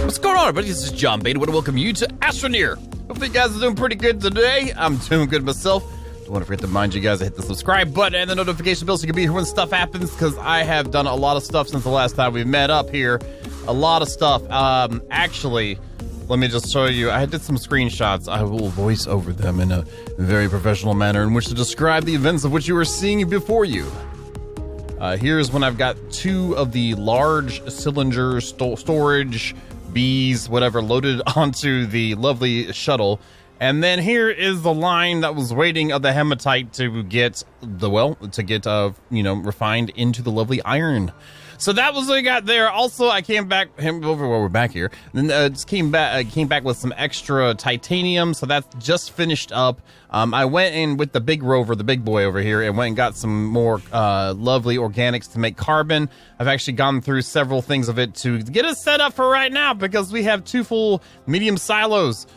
What's going on, everybody? This is John Bain. I want to welcome you to Astroneer. Hopefully you guys are doing pretty good today. I'm doing good myself. Don't want to forget to remind you guys to hit the subscribe button and the notification bell so you can be here when stuff happens, because I have done a lot of stuff since the last time we met up here. A lot of stuff. Actually, let me just show you. I did some screenshots. I will voice over them in a very professional manner in which to describe the events of which you are seeing before you. Here's when I've got two of the large cylinder storage bees, whatever, loaded onto the lovely shuttle. And then here is the line that was waiting of the hematite to get refined into the lovely iron. So that was what I got there. Also, I came back we're back here. Then just came back with some extra titanium. So that's just finished up. I went in with the big rover, the big boy over here, and went and got some more lovely organics to make carbon. I've actually gone through several things of it to get it set up for right now, because we have two full medium silos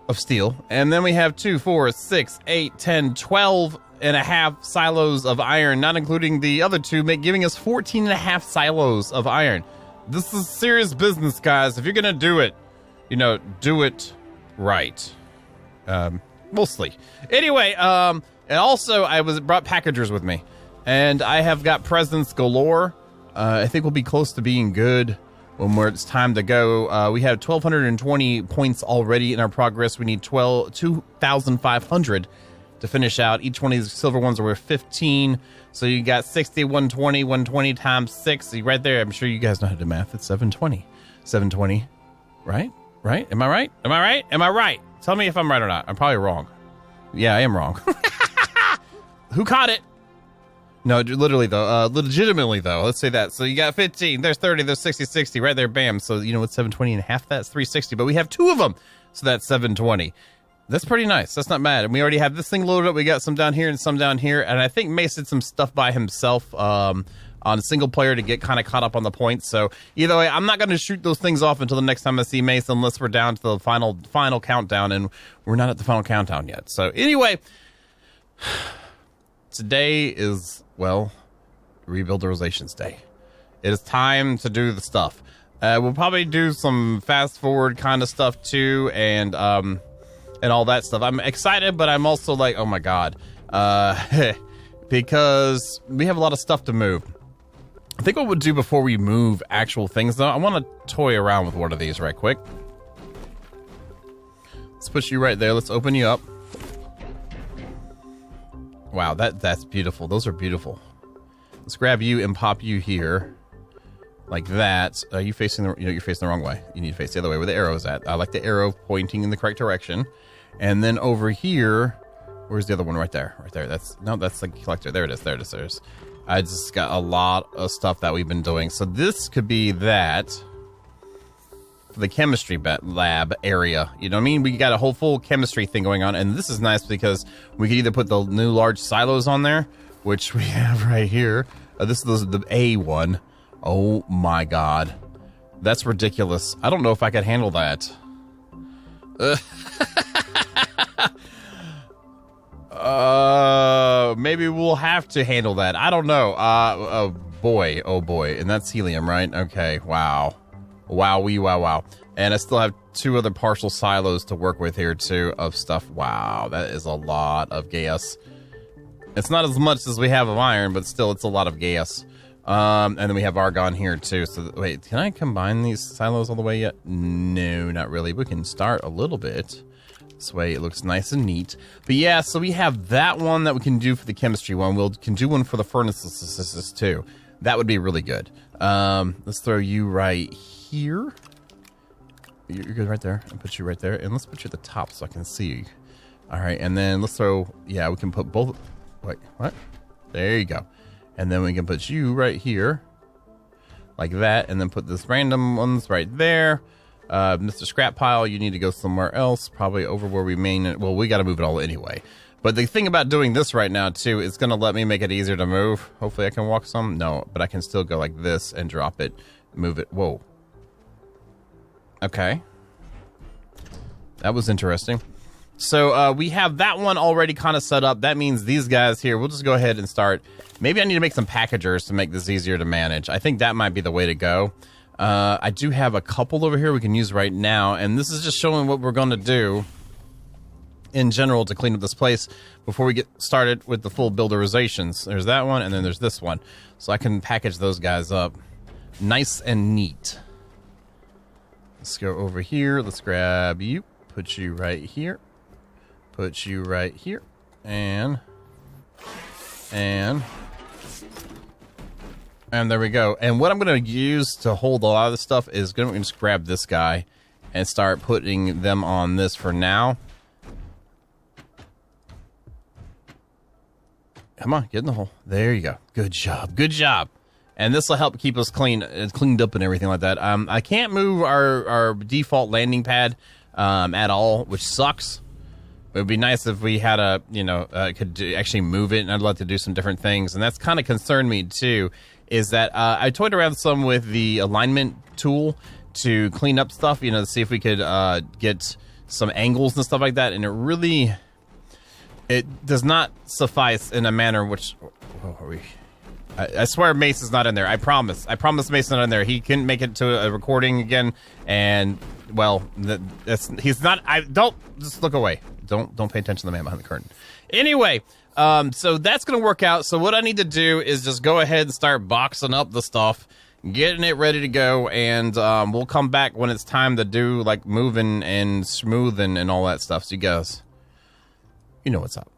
of steel, and then we have 2, 4, 6, 8, 10, 12 and a half silos of iron, not including the other two, giving us 14 and a half silos of iron. This is serious business, guys. If you're gonna do it, do it right. Mostly. Anyway, and also I brought packagers with me, and I have got presents galore. I think we'll be close to being good when it's time to go. We have 1,220 points already in our progress. We need 2,500 to finish out. Each one of these silver ones are worth 15. So you got 60, 120, 120 times 6. Right there, I'm sure you guys know how to do math. It's 720. 720, right? Right? Am I right? Am I right? Am I right? Tell me if I'm right or not. I'm probably wrong. Yeah, I am wrong. Who caught it? No, literally though, legitimately though, let's say that. So you got 15, there's 30, there's 60, 60, right there, bam. So you know what's 720 and half? That's 360, but we have two of them. So that's 720. That's pretty nice. That's not bad. And we already have this thing loaded up. We got some down here and some down here. And I think Mace did some stuff by himself on single player to get kind of caught up on the points. So either way, I'm not going to shoot those things off until the next time I see Mace, unless we're down to the final countdown, and we're not at the final countdown yet. So anyway, today is, well, Rebuilderization's Day. It is time to do the stuff. We'll probably do some fast forward kind of stuff too, and all that stuff. I'm excited, but I'm also like, oh my god, because we have a lot of stuff to move. I think what we'll do before we move actual things, though, I want to toy around with one of these right quick. Let's put you right there. Let's open you up. Wow, that's beautiful. Those are beautiful. Let's grab you and pop you here, like that. You facing the? You're facing the wrong way. You need to face the other way where the arrow is at. I like the arrow pointing in the correct direction. And then over here, where's the other one? Right there. Right there. That's the collector. There it is. There it is. There's. I just got a lot of stuff that we've been doing. So this could be that for the chemistry lab area. You know what I mean? We got a whole full chemistry thing going on, and this is nice because we could either put the new large silos on there, which we have right here. This is the A one. Oh my god, that's ridiculous. I don't know if I could handle that. Maybe we'll have to handle that. I don't know. Oh boy, and that's helium, right? Okay, wow. Wow. And I still have two other partial silos to work with here too of stuff. Wow, that is a lot of gas. It's not as much as we have of iron, but still it's a lot of gas. And then we have argon here too. So wait, can I combine these silos all the way yet? No, not really. We can start a little bit. This way it looks nice and neat. But yeah, so we have that one that we can do for the chemistry one. We can do one for the furnaces too. That would be really good. Let's throw you right here. You're good right there. I'll put you right there. And let's put you at the top so I can see you. All right, and then let's throw, yeah, we can put both. Wait, what? There you go. And then we can put you right here. Like that. And then put this random ones right there. Mr. Scrap Pile, you need to go somewhere else, probably over where we well, we got to move it all anyway. But the thing about doing this right now too, it's going to let me make it easier to move. Hopefully I can walk some. No, but I can still go like this and drop it, move it. Whoa. Okay. That was interesting. So we have that one already kind of set up. That means these guys here, we'll just go ahead and start. Maybe I need to make some packagers to make this easier to manage. I think that might be the way to go. I do have a couple over here we can use right now, and this is just showing what we're going to do in general to clean up this place before we get started with the full builderizations. There's that one, and then there's this one. So I can package those guys up nice and neat. Let's go over here. Let's grab you. Put you right here. Put you right here. And there we go. And what I'm going to use to hold a lot of this stuff is going to just grab this guy and start putting them on this for now. Come on, get in the hole. There you go. Good job. Good job. And this will help keep us cleaned up and everything like that. I can't move our default landing pad at all, which sucks. It would be nice if we had could actually move it, and I'd like to do some different things. And that's kind of concerned me too, is that I toyed around some with the alignment tool to clean up stuff, to see if we could get some angles and stuff like that. And it does not suffice in a manner which... Where are we? I swear Mace is not in there. I promise. Mace is not in there. He couldn't make it to a recording again, and well, he's not. Don't just look away. Don't pay attention to the man behind the curtain. Anyway, so that's gonna work out. So what I need to do is just go ahead and start boxing up the stuff, getting it ready to go, and we'll come back when it's time to do like moving and smoothing and all that stuff. So you guys, you know what's up.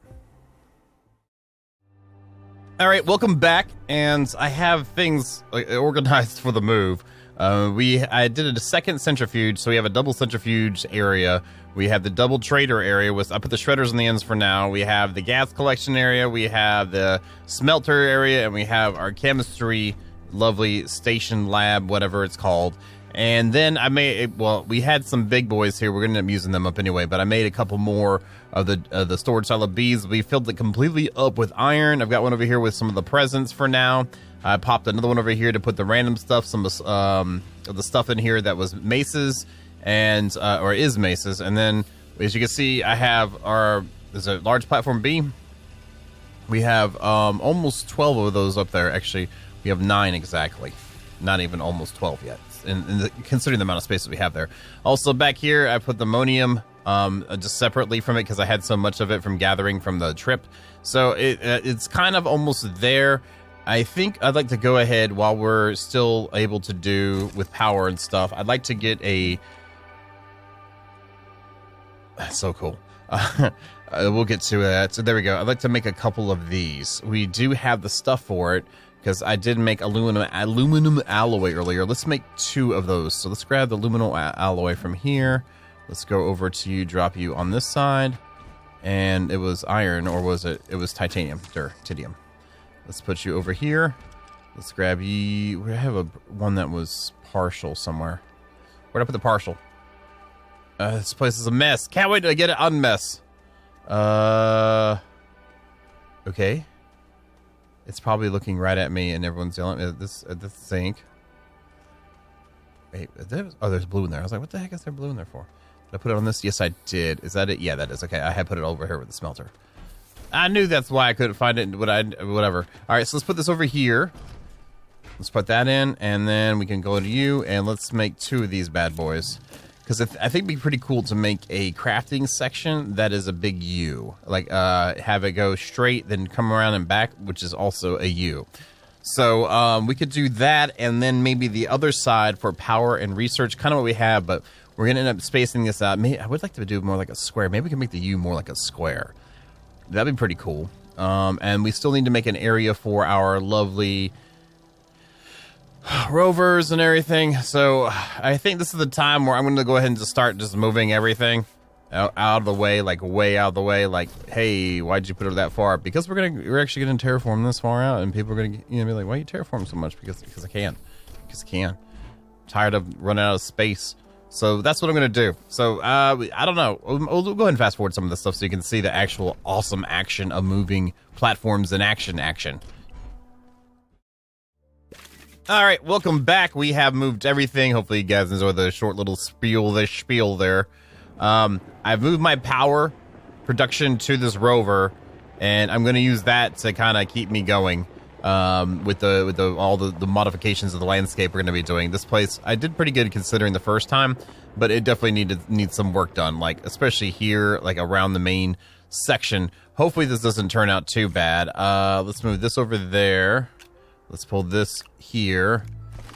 All right, welcome back, and I have things organized for the move. I did a second centrifuge, so we have a double centrifuge area. We have the double trader area with, I put the shredders on the ends for now. We have the gas collection area, we have the smelter area, and we have our chemistry, lovely station lab, whatever it's called. And then we had some big boys here. We're going to end up using them up anyway, but I made a couple more of the storage silo Bs. We filled it completely up with iron. I've got one over here with some of the presents for now. I popped another one over here to put the random stuff, some of the stuff in here that was maces or is maces. And then, as you can see, I have there's a large platform B. We have almost 12 of those up there. Actually, we have 9 exactly. Not even almost 12 yet. Considering the amount of space that we have there. Also back here, I put the ammonium just separately from it because I had so much of it from gathering from the trip. So it's kind of almost there. I think I'd like to go ahead while we're still able to do with power and stuff. I'd like to get That's so cool. We'll get to that. So there we go. I'd like to make a couple of these. We do have the stuff for it, because I did make aluminum alloy earlier. Let's make 2 of those. So let's grab the aluminum alloy from here. Let's go over to you, drop you on this side. And it was iron, or was it? It was titanium. Titium. Let's put you over here. Let's grab you. We have one that was partial somewhere. Where'd I put the partial? This place is a mess. Can't wait to get it unmess. Okay. It's probably looking right at me, and everyone's yelling at this sink. Wait, there's blue in there. I was like, what the heck is there blue in there for? Did I put it on this? Yes, I did. Is that it? Yeah, that is. Okay, I had put it over here with the smelter. I knew that's why I couldn't find it, whatever. All right, so let's put this over here. Let's put that in, and then we can go to you, and let's make 2 of these bad boys. Because I think it'd be pretty cool to make a crafting section that is a big U. Like, have it go straight, then come around and back, which is also a U. So, we could do that, and then maybe the other side for power and research, kind of what we have, but we're going to end up spacing this out. Maybe, I would like to do more like a square. Maybe we can make the U more like a square. That'd be pretty cool. And we still need to make an area for our lovely rovers and everything. So I think this is the time where I'm going to go ahead and just start just moving everything out of the way, like way out of the way. Like, hey, why'd you put it that far? Because we're actually going to terraform this far out, and people are going to be like, why are you terraforming so much? Because I can. Because I can. I'm tired of running out of space. So that's what I'm going to do. So I don't know. We'll go ahead and fast forward some of this stuff so you can see the actual awesome action of moving platforms in action. All right, welcome back. We have moved everything. Hopefully you guys enjoy the short little spiel there. I've moved my power production to this rover, and I'm going to use that to kind of keep me going. with all the modifications of the landscape we're going to be doing. This place, I did pretty good considering the first time, but it definitely needs some work done, like especially here, like around the main section. Hopefully this doesn't turn out too bad. Let's move this over there. Let's pull this here.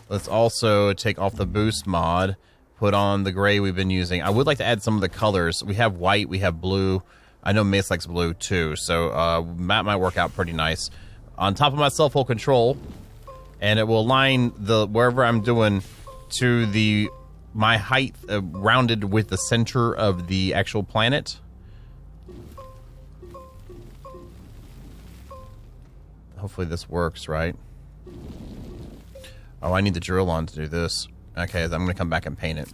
Let's also take off the boost mod, put on the gray we've been using. I would like to add some of the colors. We have white, we have blue. I know Mace likes blue too, so that might work out pretty nice. On top of my self-hold control, and it will align the wherever I'm doing to my height rounded with the center of the actual planet. Hopefully this works, right? Oh, I need the drill on to do this. Okay, I'm going to come back and paint it.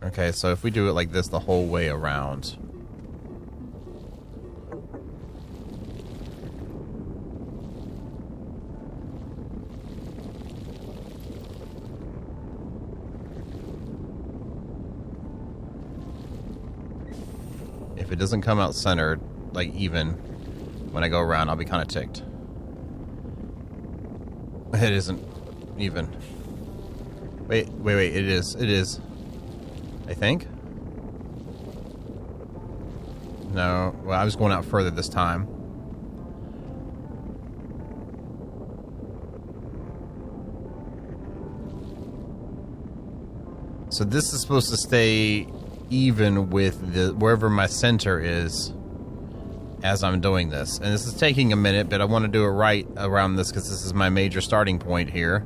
Okay, so if we do it like this the whole way around. If it doesn't come out centered, like even, when I go around, I'll be kind of ticked. It isn't even. Wait, it is. I think. No, well, I was going out further this time. So this is supposed to stay even with wherever my center is as I'm doing this. And this is taking a minute, but I want to do it right around this because this is my major starting point here.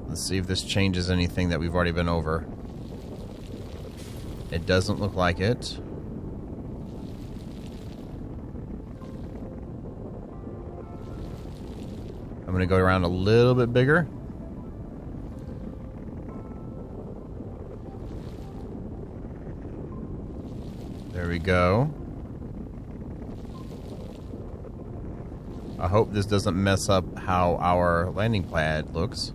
Let's see if this changes anything that we've already been over. It doesn't look like it. I'm going to go around a little bit bigger. There we go. I hope this doesn't mess up how our landing pad looks.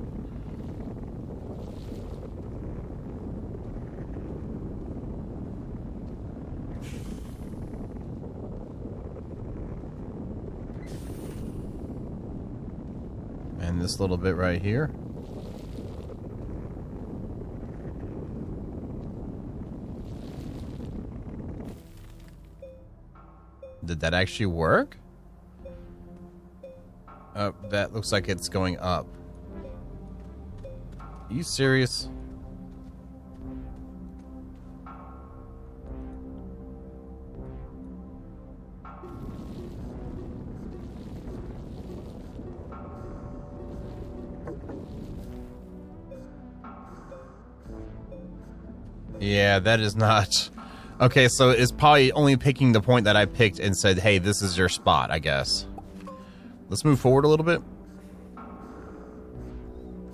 And this little bit right here. Did that actually work? Oh, that looks like it's going up. Are you serious? Yeah, that is not... Okay, so it's probably only picking the point that I picked and said, hey, this is your spot, I guess. Let's move forward a little bit.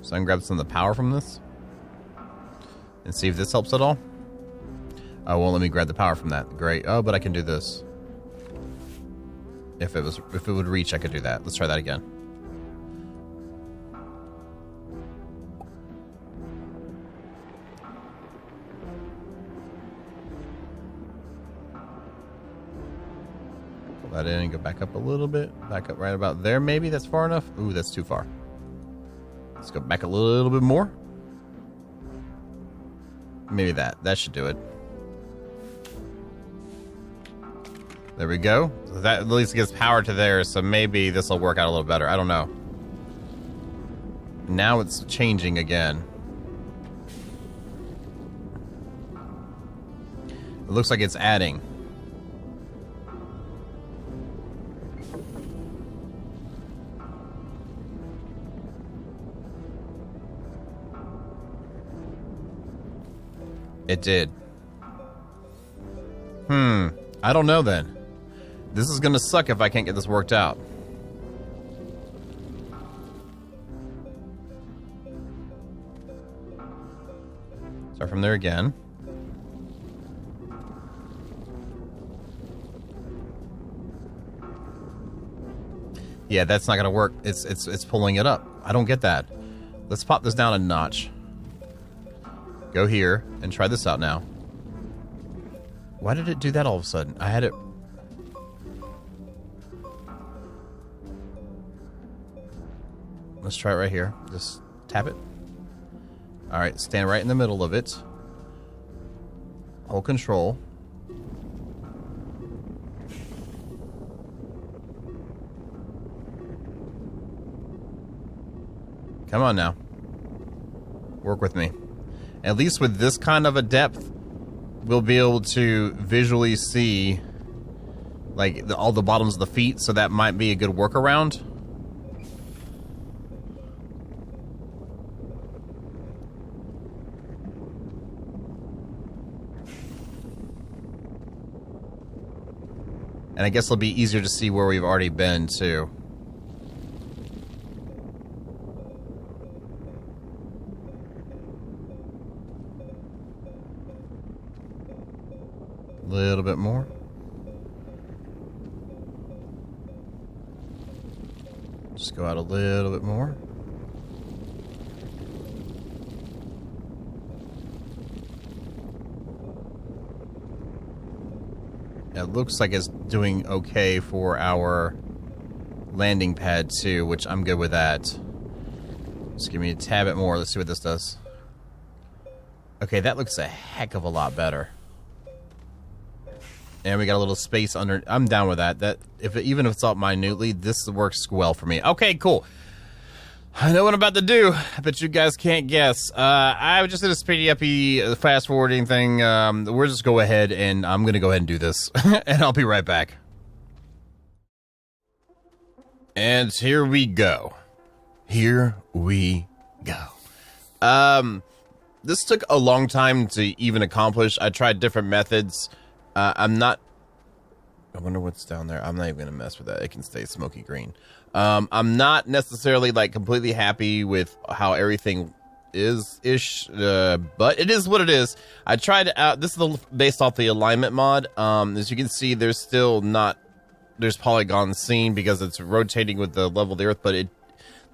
So I can grab some of the power from this. And see if this helps at all. Oh, well, let me grab the power from that. Great. Oh, but I can do this. If it would reach, I could do that. Let's try that again. That in and go back up a little bit. Back up right about there, maybe. That's far enough. Ooh, that's too far. Let's go back a little bit more. Maybe that should do it. There we go. So that at least gives power to there, so maybe this will work out a little better. I don't know. Now it's changing again. It looks like it's adding. It did. I don't know then. This is gonna suck if I can't get this worked out. Start from there again. Yeah, that's not gonna work. It's pulling it up. I don't get that. Let's pop this down a notch. Go here and try this out now. Why did it do that all of a sudden? I had it... Let's try it right here. Just tap it. Alright, stand right in the middle of it. Hold control. Come on now. Work with me. At least with this kind of a depth, we'll be able to visually see like all the bottoms of the feet, so that might be a good workaround. And I guess it'll be easier to see where we've already been, too. A little bit more. Just go out a little bit more. It looks like it's doing okay for our landing pad too, which I'm good with that. Just give me a tad bit more. Let's see what this does. Okay, that looks a heck of a lot better. And we got a little space under. I'm down with that. That even if it's up minutely, this works well for me. Okay, cool. I know what I'm about to do. I bet you guys can't guess. I just did a speedy uppy fast forwarding thing. We'll just go ahead and I'm going to go ahead and do this. And I'll be right back. And here we go. Here we go. This took a long time to even accomplish. I tried different methods. I wonder what's down there. I'm not even going to mess with that. It can stay smoky green. I'm not necessarily like completely happy with how everything is-ish, but it is what it is. I tried out, this is based off the alignment mod. As you can see, there's polygons seen because it's rotating with the level of the Earth, but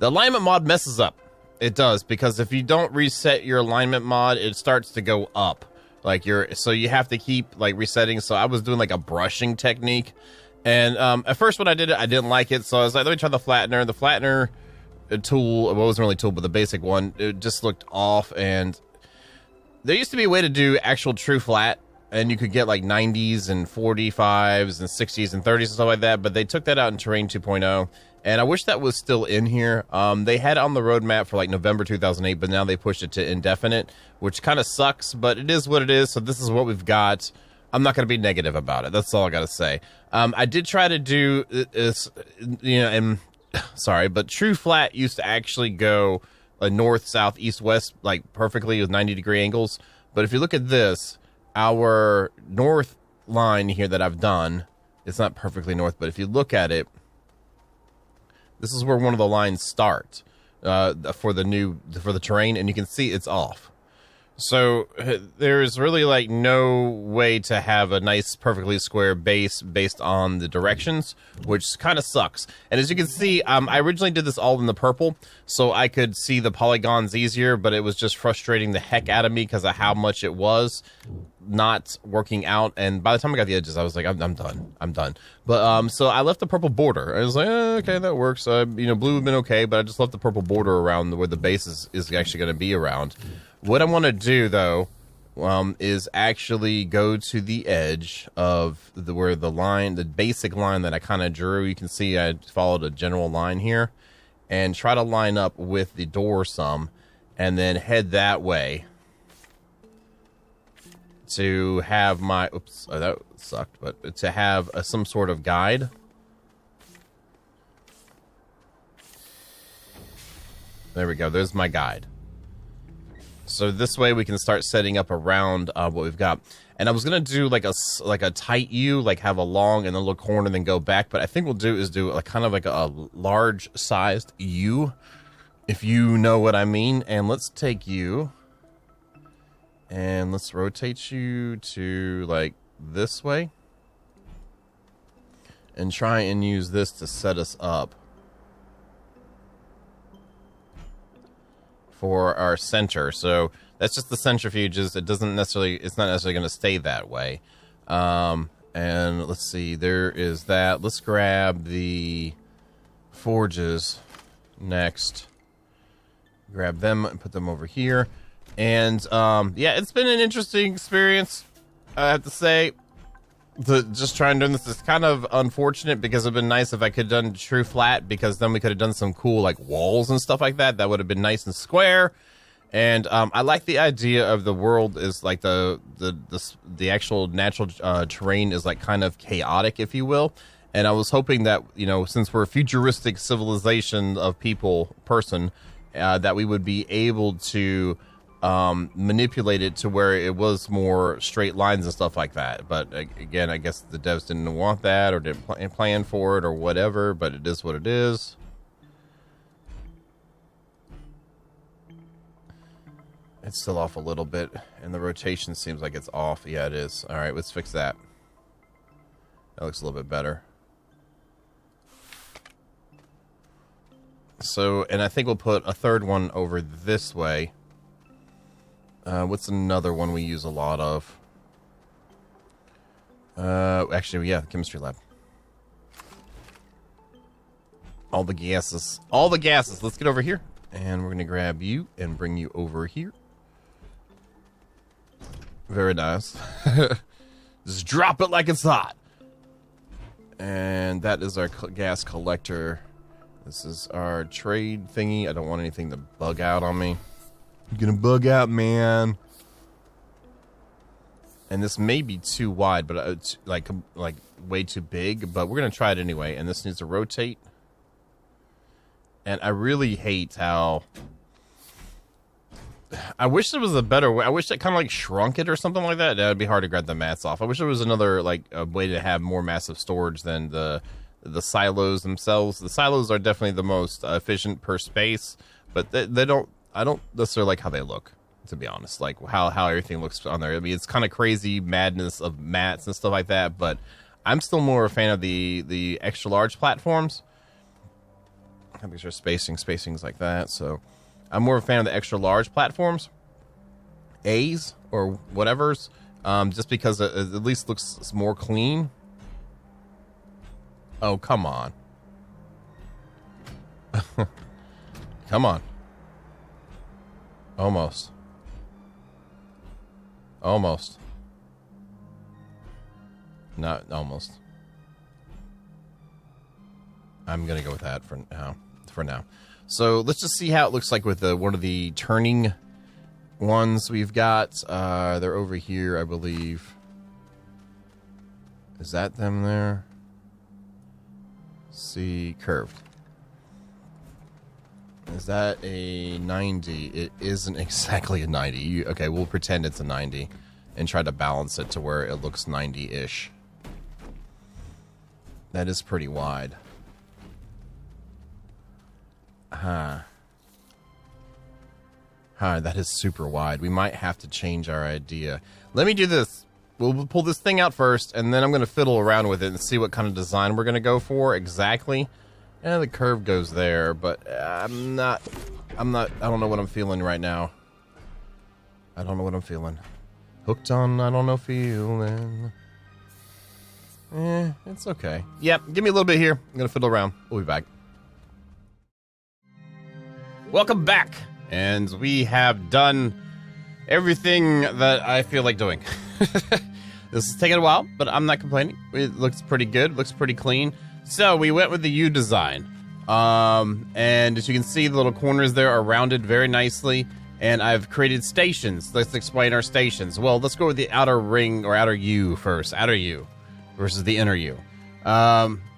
the alignment mod messes up. It does, because if you don't reset your alignment mod, it starts to go up. So you have to keep like resetting. So I was doing like a brushing technique. And at first when I did it, I didn't like it. So I was like, let me try the flattener. The flattener tool, well, it wasn't really a tool, but the basic one, it just looked off. And there used to be a way to do actual true flat. And you could get like 90s and 45s and 60s and 30s and stuff like that. But they took that out in Terrain 2.0. And I wish that was still in here. They had it on the roadmap for like November 2008, but now they pushed it to indefinite, which kind of sucks, but it is what it is. So this is what we've got. I'm not going to be negative about it. That's all I got to say. I did try to do this, sorry, but true flat used to actually go north, south, east, west, like perfectly with 90-degree angles. But if you look at this, our north line here that I've done, it's not perfectly north, but if you look at it, this is where one of the lines start for the terrain, and you can see it's off. So there's really like no way to have a nice perfectly square base based on the directions, which kind of sucks. And as you can see, I originally did this all in the purple so I could see the polygons easier, but it was just frustrating the heck out of me because of how much it was not working out. And by the time I got the edges, I was like, I'm done. But so I left the purple border. I was like, okay, that works. Blue would have been okay, but I just left the purple border around where the base is actually going to be around. What I want to do, though, is actually go to the edge of where the basic line that I kind of drew. You can see I followed a general line here, and try to line up with the door some, and then head that way to have my, oops, that sucked, but to have some sort of guide. There we go. There's my guide. So this way we can start setting up around what we've got. And I was going to do like a tight U, like have a long and then a little corner and then go back. But I think we'll do like kind of like a large sized U, if you know what I mean. And let's take you and let's rotate you to like this way. And try and use this to set us up for our center. So that's just the centrifuges. It's not necessarily going to stay that way. And let's see, there is that. Let's grab the forges next. Grab them and put them over here. And yeah, it's been an interesting experience, I have to say. Just trying doing this is kind of unfortunate because it would have been nice if I could have done true flat, because then we could have done some cool like walls and stuff like that. That would have been nice and square. And I like the idea of the world is like the actual natural terrain is like kind of chaotic, if you will. And I was hoping that, you know, since we're a futuristic civilization of person, that we would be able to manipulate it to where it was more straight lines and stuff like that. But again, I guess the devs didn't want that or didn't plan for it or whatever, but it is what it is. It's still off a little bit, and the rotation seems like it's off. Yeah, it is. All right, let's fix that. That looks a little bit better. So, and I think we'll put a third one over this way. What's another one we use a lot of? Actually, yeah, the chemistry lab. All the gases. All the gases. Let's get over here. And we're going to grab you and bring you over here. Very nice. Just drop it like it's hot. And that is our gas collector. This is our trade thingy. I don't want anything to bug out on me. You're gonna bug out, man. And this may be too wide, but it's like way too big. But we're gonna try it anyway. And this needs to rotate. And I really hate how. I wish there was a better way. I wish it kind of like shrunk it or something like that. That would be hard to grab the mats off. I wish there was another like a way to have more massive storage than the silos themselves. The silos are definitely the most efficient per space, but they don't. I don't necessarily like how they look, to be honest. Like how everything looks on there. I mean, it's kind of crazy madness of mats and stuff like that. But I'm still more a fan of the extra large platforms. These are spacings like that. So I'm more of a fan of the extra large platforms, A's or whatever's, just because it at least looks more clean. Oh, come on. Come on. Almost. Almost. Not almost. I'm going to go with that for now. So let's just see how it looks like with one of the turning ones we've got. They're over here, I believe. Is that them there? See, curved. Is that a 90? It isn't exactly a 90. Okay, we'll pretend it's a 90 and try to balance it to where it looks 90-ish. That is pretty wide. That is super wide. We might have to change our idea. Let me do this. We'll pull this thing out first, and then I'm going to fiddle around with it and see what kind of design we're going to go for exactly. Yeah, the curve goes there, but I don't know what I'm feeling right now. I don't know what I'm feeling. Hooked on, I don't know, feeling. It's okay. Yep, give me a little bit here. I'm going to fiddle around. We'll be back. Welcome back. And we have done everything that I feel like doing. This is taking a while, but I'm not complaining. It looks pretty good. Looks pretty clean. So we went with the U design. And as you can see, the little corners there are rounded very nicely. And I've created stations. Let's explain our stations. Well, let's go with the outer ring or outer U first. Outer U versus the inner U.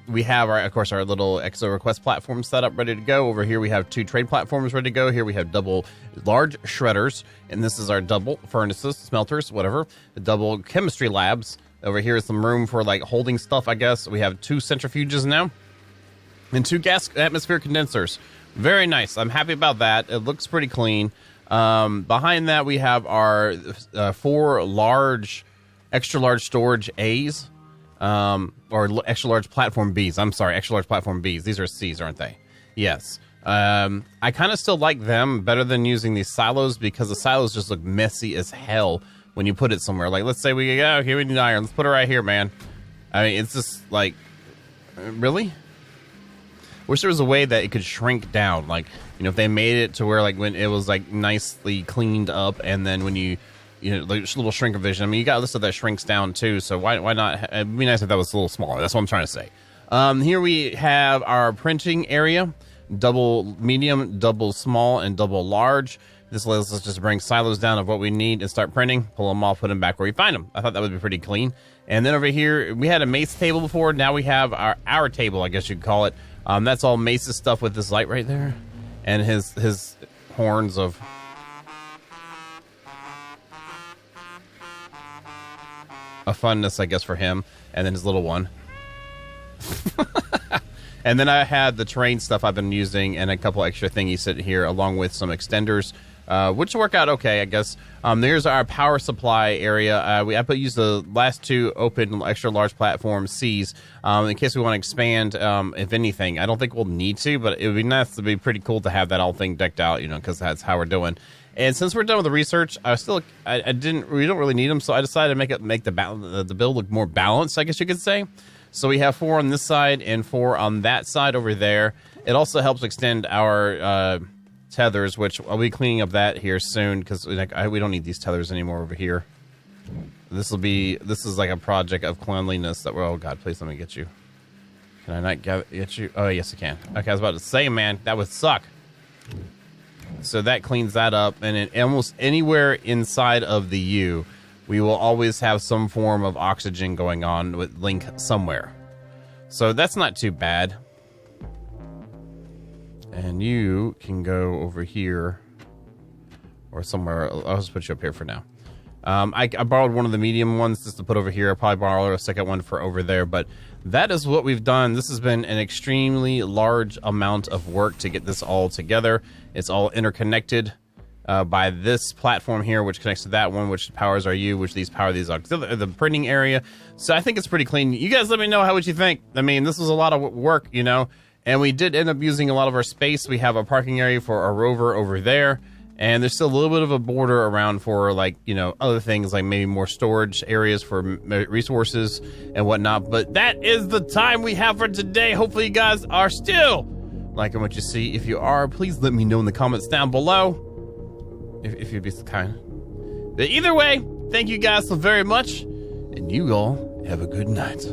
We have, of course, our little EXO request platform set up, ready to go. Over here, we have 2 trade platforms ready to go. Here we have double large shredders, and this is our double furnaces, smelters, whatever. The double chemistry labs. Over here is some room for, like, holding stuff, I guess. We have 2 centrifuges now, and 2 gas atmosphere condensers. Very nice. I'm happy about that. It looks pretty clean. Behind that, we have our 4 large, extra large storage A's. Or extra large platform B's. I'm sorry, extra large platform B's. These are C's, aren't they? Yes. I kind of still like them better than using these silos because the silos just look messy as hell when you put it somewhere. Like, let's say we go, okay, we need iron. Let's put it right here, man. I mean, it's just like, really? Wish there was a way that it could shrink down. Like, you know, if they made it to where, like, when it was, like, nicely cleaned up, and then when you know, like, just a little shrink of vision. I mean, you got a list of that shrinks down, too, so why not? It'd be nice if that was a little smaller. That's what I'm trying to say. Here we have our printing area. Double medium, double small, and double large. This lets us just bring silos down of what we need and start printing, pull them off, put them back where we find them. I thought that would be pretty clean. And then over here, we had a mace table before. Now we have our table, I guess you'd call it. That's all Mace's stuff with this light right there. And his horns of... a funness, I guess, for him. And then his little one. And then I had the terrain stuff I've been using and a couple extra thingies sitting here along with some extenders, which work out okay, I guess. There's our power supply area. I used the last two open extra large platform C's in case we want to expand, if anything. I don't think we'll need to, but it would be nice to be pretty cool to have that all thing decked out, you know, because that's how we're doing. And since we're done with the research, we don't really need them, so I decided to make the build look more balanced, I guess you could say. So we have 4 on this side and 4 on that side over there. It also helps extend our tethers, which I'll be cleaning up that here soon because we don't need these tethers anymore over here. This is like a project of cleanliness that we're, oh God, please let me get you. Can I not get you? Oh, yes, I can. Okay, I was about to say, man, that would suck. So that cleans that up, and in almost anywhere inside of the U, we will always have some form of oxygen going on with link somewhere. So that's not too bad. And you can go over here or somewhere. I'll just put you up here for now. I borrowed one of the medium ones just to put over here. I'll probably borrow a second one for over there. But that is what we've done. This has been an extremely large amount of work to get this all together. It's all interconnected. By this platform here, which connects to that one, which powers our U, which these power these the printing area. So I think it's pretty clean. You guys let me know what you think. I mean, this was a lot of work, you know, and we did end up using a lot of our space. We have a parking area for our rover over there, and there's still a little bit of a border around for, like, you know, other things like maybe more storage areas for resources and whatnot. But that is the time we have for today. Hopefully you guys are still liking what you see. If you are, please let me know in the comments down below. If you'd be so kind. But either way, thank you guys so very much, and you all have a good night.